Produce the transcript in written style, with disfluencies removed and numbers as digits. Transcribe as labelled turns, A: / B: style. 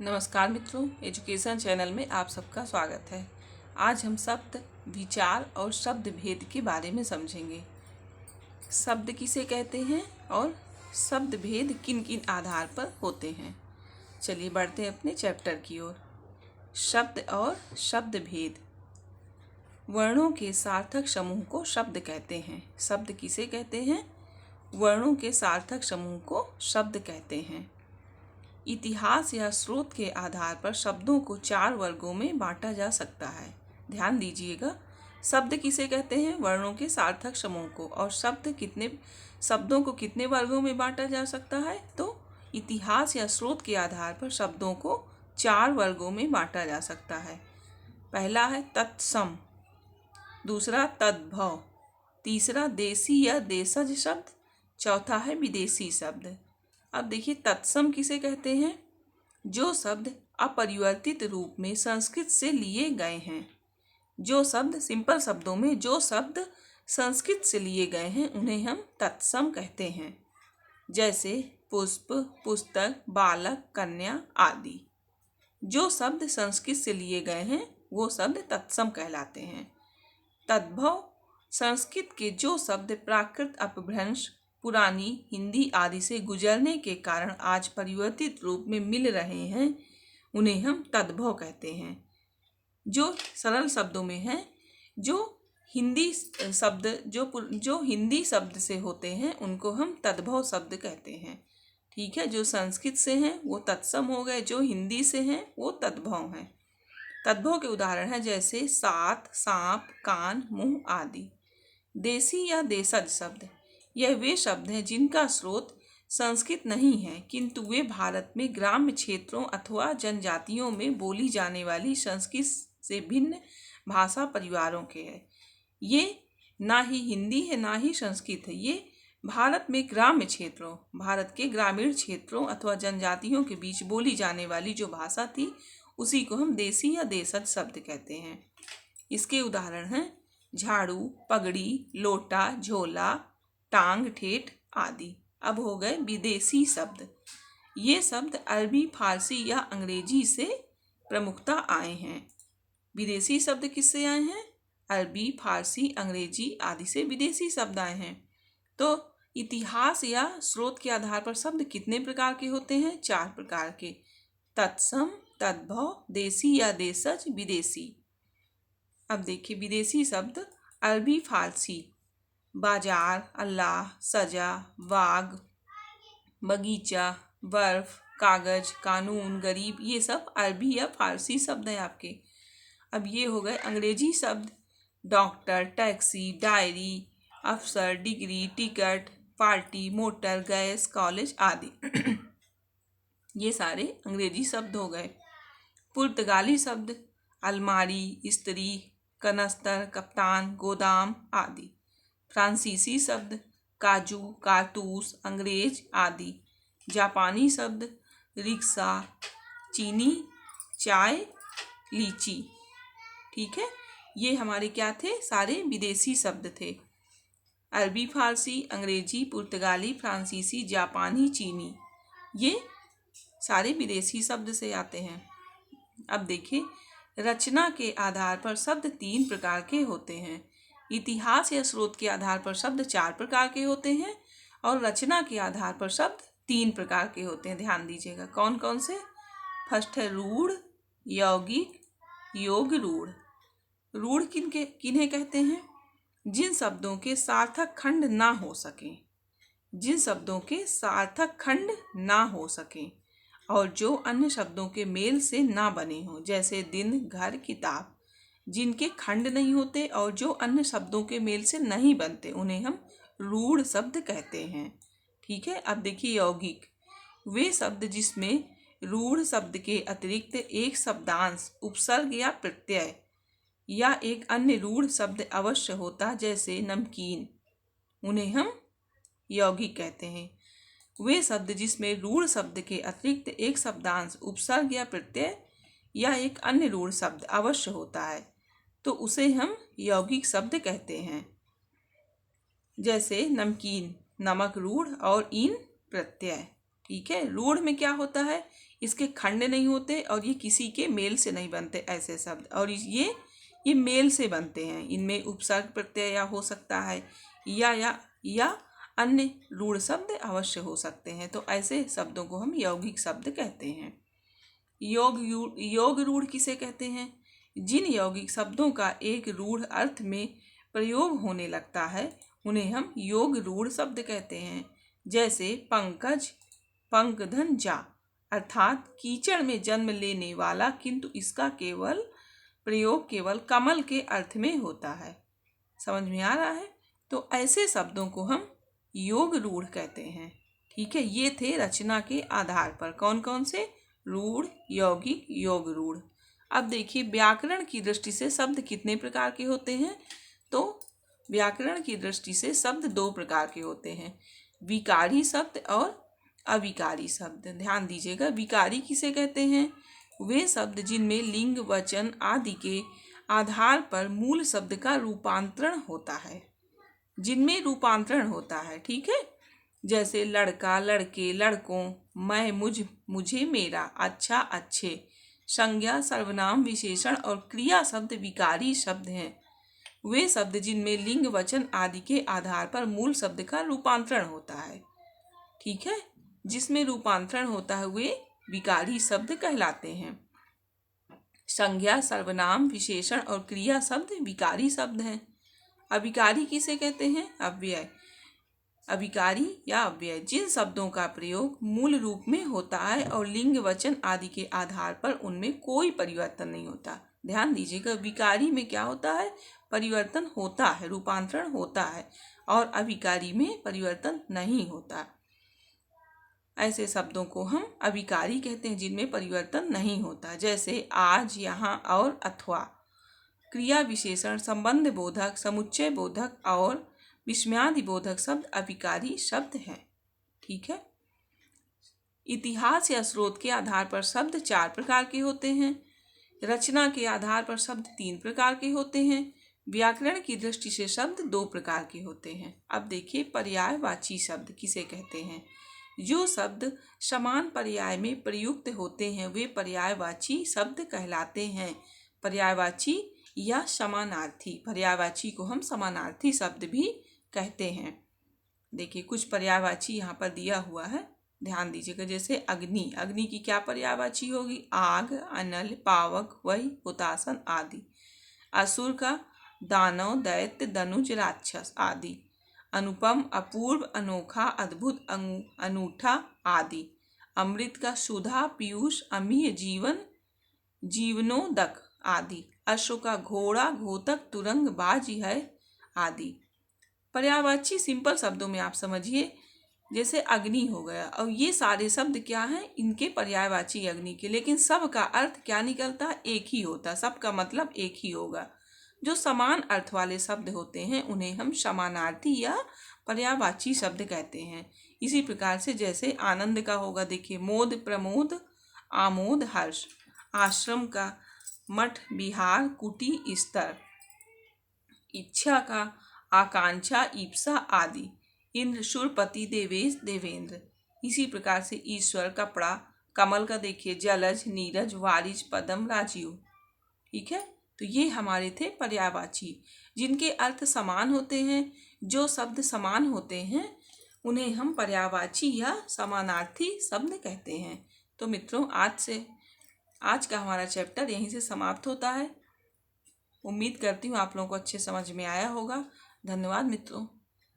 A: नमस्कार मित्रों, education channel में आप सबका स्वागत है। आज हम शब्द विचार और शब्द भेद के बारे में समझेंगे। शब्द किसे कहते हैं और शब्द भेद किन किन आधार पर होते हैं। चलिए बढ़ते हैं अपने चैप्टर की ओर। शब्द और शब्द भेद। वर्णों के सार्थक समूह को शब्द कहते हैं। शब्द किसे कहते हैं? वर्णों के सार्थक समूह को शब्द कहते हैं। इतिहास या स्रोत के आधार पर शब्दों को 4 वर्गों में बांटा जा सकता है। ध्यान दीजिएगा, शब्द किसे कहते हैं? वर्णों के सार्थक समूह को। और शब्दों को कितने वर्गों में बांटा जा सकता है? तो इतिहास या स्रोत के आधार पर शब्दों को 4 वर्गों में बांटा जा सकता है। पहला है तत्सम, दूसरा तद्भव, तीसरा देसी या देशज शब्द, चौथा है विदेशी शब्द। अब देखिए, तत्सम किसे कहते हैं? जो शब्द अपरिवर्तित रूप में संस्कृत से लिए गए हैं। जो शब्द, सिंपल शब्दों में जो शब्द संस्कृत से लिए गए हैं उन्हें हम तत्सम कहते हैं। जैसे पुष्प, पुस्तक, बालक, कन्या आदि। जो शब्द संस्कृत से लिए गए हैं वो शब्द तत्सम कहलाते हैं। तद्भव, संस्कृत के जो शब्द प्राकृत, अपभ्रंश, पुरानी हिंदी आदि से गुजरने के कारण आज परिवर्तित रूप में मिल रहे हैं उन्हें हम तद्भव कहते हैं। जो सरल शब्दों में है, जो हिंदी शब्द से होते हैं उनको हम तद्भव शब्द कहते हैं। ठीक है, जो संस्कृत से हैं वो तत्सम हो गए, जो हिंदी से हैं वो तद्भव हैं। तद्भव के उदाहरण हैं जैसे सात, सांप, कान, मुंह आदि। देसी या देशज शब्द, यह वे शब्द हैं जिनका स्रोत संस्कृत नहीं है किंतु वे भारत में ग्राम्य क्षेत्रों अथवा जनजातियों में बोली जाने वाली संस्कृत से भिन्न भाषा परिवारों के हैं। ये ना ही हिंदी है ना ही संस्कृत है। ये भारत में ग्राम्य क्षेत्रों, भारत के ग्रामीण क्षेत्रों अथवा जनजातियों के बीच बोली जाने वाली जो भाषा थी उसी को हम देसी या देशज शब्द कहते हैं। इसके उदाहरण हैं झाड़ू, पगड़ी, लोटा, झोला, टांग, ठेठ आदि। अब हो गए विदेशी शब्द। ये शब्द अरबी, फारसी या अंग्रेजी से प्रमुखता आए हैं। विदेशी शब्द किससे आए हैं? अरबी, फारसी, अंग्रेजी आदि से विदेशी शब्द आए हैं। तो इतिहास या स्रोत के आधार पर शब्द कितने प्रकार के होते हैं? 4 प्रकार के। तत्सम, तद्भव, देसी या देशज, विदेशी। अब देखिए विदेशी शब्द। अरबी, फारसी, बाजार, अल्लाह, सजा, बाग, बगीचा, बर्फ, कागज, कानून, गरीब, ये सब अरबी या फारसी शब्द हैं आपके। अब ये हो गए अंग्रेजी शब्द। डॉक्टर, टैक्सी, डायरी, अफसर, degree, ticket, party, motor, gas, college आदि। ये सारे अंग्रेजी शब्द हो गए। पुर्तगाली शब्द अलमारी, स्त्री, कनस्तर, कप्तान, गोदाम आदि। फ्रांसीसी शब्द काजू, कारतूस, अंग्रेज आदि। जापानी शब्द रिक्शा, चीनी, चाय, लीची। ठीक है, ये हमारे क्या थे? सारे विदेशी शब्द थे। अरबी, फारसी, अंग्रेजी, पुर्तगाली, फ्रांसीसी, जापानी, चीनी, ये सारे विदेशी शब्द से आते हैं। अब देखिए, रचना के आधार पर शब्द 3 प्रकार के होते हैं। इतिहास या स्रोत के आधार पर शब्द 4 प्रकार के होते हैं और रचना के आधार पर शब्द 3 प्रकार के होते हैं। ध्यान दीजिएगा कौन कौन से। फर्स्ट है रूढ़, यौगिक, योग रूढ़। रूढ़ किन्हें कहते हैं? जिन शब्दों के सार्थक खंड ना हो सके, जिन शब्दों के सार्थक खंड ना हो सके और जो अन्य शब्दों के मेल से ना बने हो। जैसे दिन, घर, किताब। जिनके खंड नहीं होते और जो अन्य शब्दों के मेल से नहीं बनते उन्हें हम रूढ़ शब्द कहते हैं। ठीक है, अब देखिए यौगिक, वे शब्द जिसमें रूढ़ शब्द के अतिरिक्त एक शब्दांश, उपसर्ग या प्रत्यय या एक अन्य रूढ़ शब्द अवश्य होता, जैसे नमकीन, उन्हें हम यौगिक कहते हैं। वे शब्द जिसमें रूढ़ शब्द के अतिरिक्त एक शब्दांश, उपसर्ग या प्रत्यय या एक अन्य रूढ़ शब्द अवश्य होता है तो उसे हम यौगिक शब्द कहते हैं। जैसे नमकीन, नमक रूढ़ और ईन प्रत्यय। ठीक है। रूढ़ में क्या होता है, इसके खंड नहीं होते और ये किसी के मेल से नहीं बनते ऐसे शब्द, और ये मेल से बनते हैं। इनमें उपसर्ग प्रत्यय या हो सकता है या अन्य रूढ़ शब्द अवश्य हो सकते हैं। तो ऐसे शब्दों को हम यौगिक शब्द कहते हैं। योग रूढ़ किसे कहते हैं? जिन यौगिक शब्दों का एक रूढ़ अर्थ में प्रयोग होने लगता है उन्हें हम योग रूढ़ शब्द कहते हैं। जैसे पंकज, पंकधन जा, अर्थात कीचड़ में जन्म लेने वाला, किंतु इसका प्रयोग केवल कमल के अर्थ में होता है। समझ में आ रहा है? तो ऐसे शब्दों को हम योग रूढ़ कहते हैं। ठीक है। ये थे रचना के आधार पर कौन कौन से? रूढ़, यौगिक, योग रूढ़। अब देखिए व्याकरण की दृष्टि से शब्द कितने प्रकार के होते हैं? तो व्याकरण की दृष्टि से शब्द 2 प्रकार के होते हैं, विकारी शब्द और अविकारी शब्द। ध्यान दीजिएगा, विकारी किसे कहते हैं? वे शब्द जिनमें लिंग, वचन आदि के आधार पर मूल शब्द का रूपांतरण होता है, जिनमें रूपांतरण होता है। ठीक है। जैसे लड़का, लड़के, लड़कों, मैं, मुझ, मुझे, मेरा, अच्छा, अच्छे। संज्ञा, सर्वनाम, विशेषण और क्रिया शब्द विकारी शब्द हैं। वे शब्द जिनमें लिंग, वचन आदि के आधार पर मूल शब्द का रूपांतरण होता है। ठीक है। जिसमें रूपांतरण होता है वे विकारी शब्द कहलाते हैं। संज्ञा, सर्वनाम, विशेषण और क्रिया शब्द विकारी शब्द हैं। अविकारी किसे कहते हैं? अव्यय। अविकारी या अव्यय जिन शब्दों का प्रयोग मूल रूप में होता है और लिंग, वचन आदि के आधार पर उनमें कोई परिवर्तन नहीं होता। ध्यान दीजिएगा, विकारी में क्या होता है? परिवर्तन होता है, रूपांतरण होता है, और अविकारी में परिवर्तन नहीं होता। ऐसे शब्दों को हम अविकारी कहते हैं जिनमें परिवर्तन नहीं होता। जैसे आज, यहाँ और अथवा। क्रिया विशेषण, संबंध बोधक, समुच्चय बोधक और विस्मयादि बोधक शब्द अविकारी शब्द हैं। ठीक है। इतिहास या स्रोत के आधार पर शब्द 4 प्रकार के होते हैं। रचना के आधार पर शब्द 3 प्रकार के होते हैं। व्याकरण की दृष्टि से शब्द 2 प्रकार के होते हैं। अब देखिए पर्यायवाची शब्द किसे कहते हैं? जो शब्द समान पर्याय में प्रयुक्त होते हैं वे पर्यायवाची शब्द कहलाते हैं। पर्यायवाची या समानार्थी। पर्यायवाची को हम समानार्थी शब्द भी कहते हैं। देखिए कुछ पर्यायवाची यहाँ पर दिया हुआ है, ध्यान दीजिएगा। जैसे अग्नि, अग्नि की क्या पर्यायवाची होगी? आग, अनल, पावक, वही, हुतासन आदि। असुर का दानव, दैत्य, दनुज, राक्षस आदि। अनुपम, अपूर्व, अनोखा, अद्भुत, अनूठा आदि। अमृत का सुधा, पीयूष, अमीय, जीवन, जीवनोदक आदि। अश्व का घोड़ा, घोतक, तुरंग, बाजी है आदि। पर्यायवाची सिंपल शब्दों में आप समझिए, जैसे अग्नि हो गया, और ये सारे शब्द क्या हैं? इनके पर्यायवाची अग्नि के, लेकिन सब का अर्थ क्या निकलता है? एक ही होता, सबका मतलब एक ही होगा। जो समान अर्थ वाले शब्द होते हैं उन्हें हम समानार्थी या पर्यायवाची शब्द कहते हैं। इसी प्रकार से जैसे आनंद का होगा, देखिए मोद, प्रमोद, आमोद, हर्ष। आश्रम का मठ, विहार, कुटी, स्तर। इच्छा का आकांक्षा, ईप्सा आदि। इंद्र, शूरपति, देवेश, देवेंद्र। इसी प्रकार से ईश्वर, कपड़ा, कमल का देखिए जलज, नीरज, वारिज, पदम, राजीव। ठीक है। तो ये हमारे थे पर्यायवाची जिनके अर्थ समान होते हैं। जो शब्द समान होते हैं उन्हें हम पर्यायवाची या समानार्थी शब्द कहते हैं। तो मित्रों आज का हमारा चैप्टर यहीं से समाप्त होता है। उम्मीद करती हूँ आप लोगों को अच्छे समझ में आया होगा। धन्यवाद मित्रों।